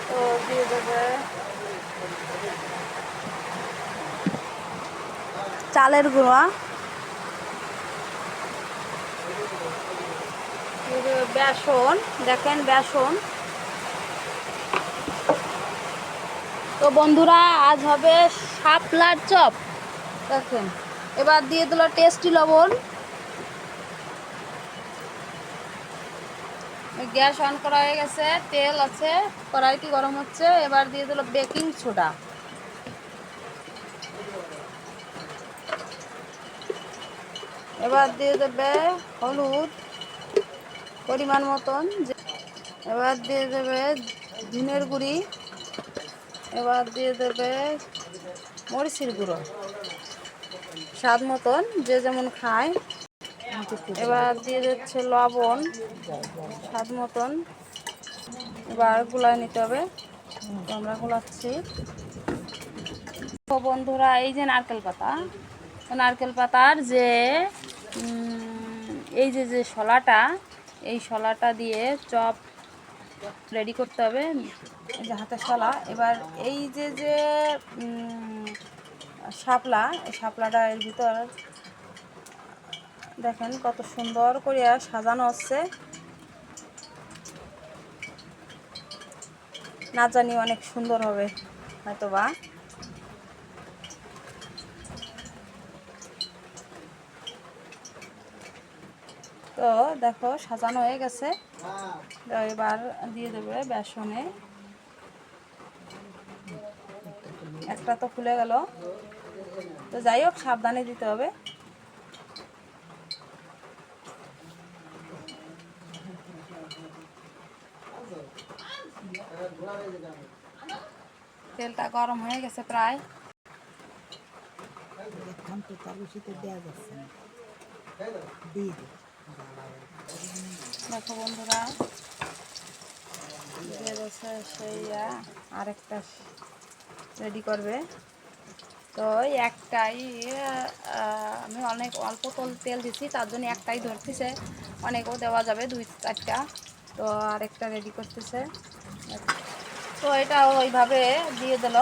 তো দিয়ে দেবে চালের গুঁড়া, বেসন, দেখেন বেসন। তো বন্ধুরা আজ হবে শাপলার চপ, দেখেন। এবার দিয়ে দিল টেস্টি লবণ। গ্যাস অন করা হয়ে গেছে, তেল আছে, কড়াইটি গরম হচ্ছে। এবার দিয়ে দিল বেকিং সোডা। এবার দিয়ে দেবে হলুদ পরিমাণ মতন। এবার দিয়ে দেবে ধনের গুঁড়ি। এবার দিয়ে দেবে মরিচের গুঁড়ো স্বাদ মতন, যে যেমন খায়। এবার দিয়ে দিচ্ছে লবণ স্বাদ মতন। এবার গুলায় নিতে হবে, তো আমরা গুলাচ্ছি। তো বন্ধুরা এই যে নারকেল পাতা, নারকেল পাতার যে এই যে যে শলাটা, এই শলাটা দিয়ে চপ রেডি করতে হবে, এই যে হাতের শলা। এবার এই যে যে শাপলা, এই শাপলাটা এর ভিতর দেখেন কত সুন্দর করে সাজানো হচ্ছে। না জানি অনেক সুন্দর হবে হয়তো বা। তো দেখো সাজানো হয়ে গেছে। এবার দিয়ে দেবে বেসনে। একটা তো খুলে গেল, তো যাই হোক সাবধানে দিতে হবে। তেলটা গরম হয়ে গেছে প্রায়। দেখো বন্ধুরা দিয়ে দিচ্ছে সেই আরেকটা রেডি করবে। তো একটাই আমি অনেক অল্প তেল দিচ্ছি, তার জন্য একটাই ধরতেছে, অনেকও দেওয়া যাবে 2-4টা। তো আরেকটা রেডি করতেছে। তো এটা ওইভাবে দিয়ে দিল,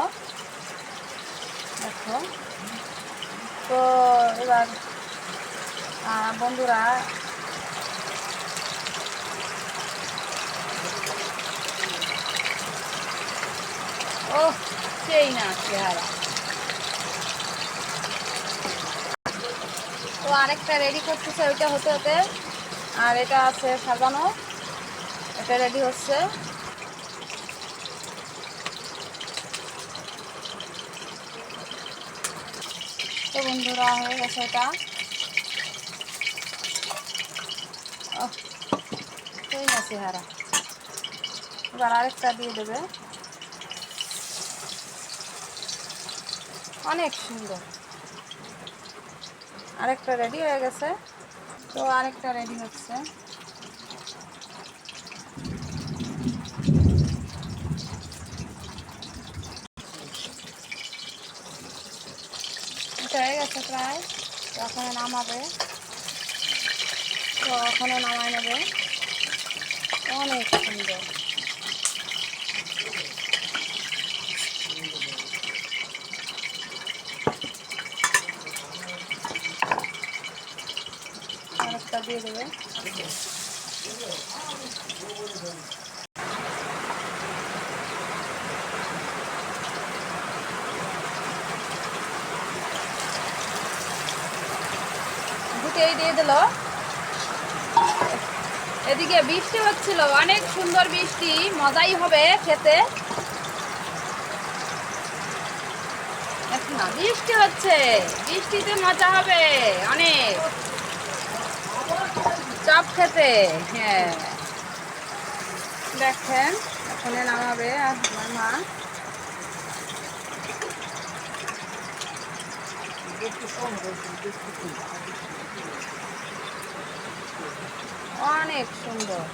দেখো। তো এবার বন্ধুরা ও সেই না চেহারা। তো আরেকটা রেডি করতেছে, ওইটা হতে হতে। আর এটা আছে সাজানো, এটা রেডি হচ্ছে। তো বন্ধুরা হয়ে গেছে এটা। সেই না চেহারা। এবার আরেকটা দিয়ে দেবে, অনেক সুন্দর। আরেকটা রেডি হয়ে গেছে, তো আরেকটা রেডি হচ্ছে। এটা হয়ে গেছে প্রায়, ওখানে নামাবে। তো ওখানে নামাই নেবে, অনেক সুন্দর। আরেকটা দিয়ে দেবে। দুটোই দিয়ে দিল। এদিকে বৃষ্টি হচ্ছিল, অনেক সুন্দর বৃষ্টি, মজাই হবে খেতে। না বৃষ্টি হচ্ছে, বৃষ্টিতে মজা হবে অনেক চপ খেতে। হ্যাঁ দেখেন এখানে নামাবে আমার মা। অনেক সুন্দর,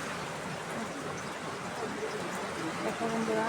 দেখো বন্ধুরা।